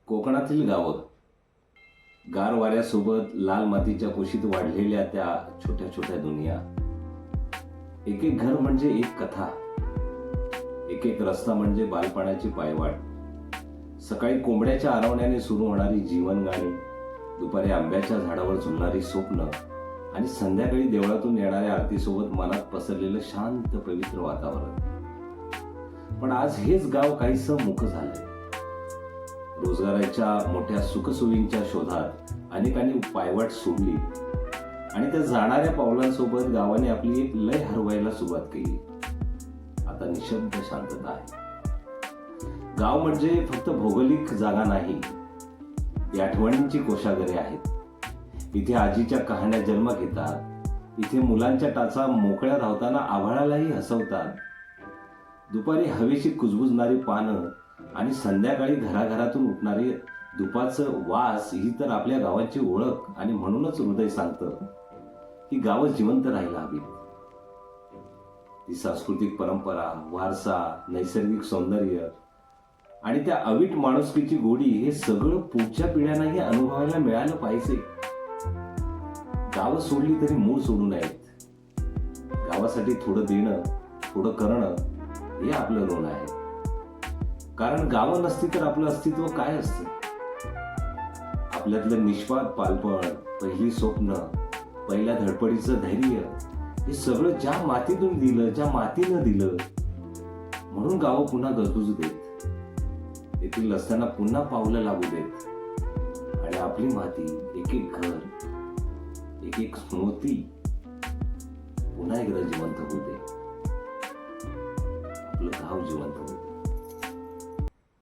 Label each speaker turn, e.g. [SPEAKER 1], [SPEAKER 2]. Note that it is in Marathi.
[SPEAKER 1] कोकणातील गावं गार वाऱ्यासोबत लाल मातीच्या कुशीत वाढलेल्या त्या छोट्या छोट्या दुनिया. एक एक घर म्हणजे एक कथा, एक एक रस्ता म्हणजे बालपणाची पायवाट. सकाळी कोंबड्याच्या आरवण्याने सुरू होणारी जीवनगाणी, दुपारी आंब्याच्या झाडावर झुलणारी स्वप्न आणि संध्याकाळी देवळातून येणाऱ्या आरतीसोबत मनात पसरलेलं शांत पवित्र वातावरण. पण आज हेच गाव काहीसं मुकं झालंय. रोजगाराच्या मोठ्या सुखसोयींच्या शोधात अनेकांनी पायवाट सोडली आणि त्या जाणाऱ्या पावलांसोबत गावाने आपली एक लय हरवायला सुरुवात केली. आता निशब्द शांतता आहे. गाव म्हणजे फक्त भौगोलिक जागा नाही, ती आठवणींची कोशागरे आहेत. इथे आजीच्या कहाण्या जन्म घेतात. इथे मुलांच्या टाचा मोकळ्या धावताना आभाळालाही हसवतात. दुपारी हवेशी कुजबुजणारी पानं आणि संध्याकाळी घराघरातून उठणारी धुपाचं वास ही तर आपल्या गावाची ओळख. आणि म्हणूनच हृदय सांगतं की गावं जिवंत राहायला हवी. ती सांस्कृतिक परंपरा, वारसा, नैसर्गिक सौंदर्य आणि त्या अवीट माणुसकीची गोडी हे सगळं पुढच्या पिढ्यांनाही अनुभवायला मिळालं पाहिजे. गावं सोडली तरी मूळ सोडू नयेत. गावासाठी थोडं देणं, थोडं करणं हे आपलं ऋण आहे. कारण गावं नसती तर आपलं अस्तित्व काय असतं? आपल्यातलं निष्पाप बालपण, पहिली स्वप्न, पहिल्या धडपडीचं धैर्य हे सगळं ज्या मातीतून दिलं, ज्या मातीनं दिलं, म्हणून गावं पुन्हा गजबजू देत. येथील असताना पुन्हा पावलं लागू देत आणि आपली माती, एक एक घर, एक एक स्मृती पुन्हा एकदा जिवंत होऊ दे. आपलं गाव जिवंत होते.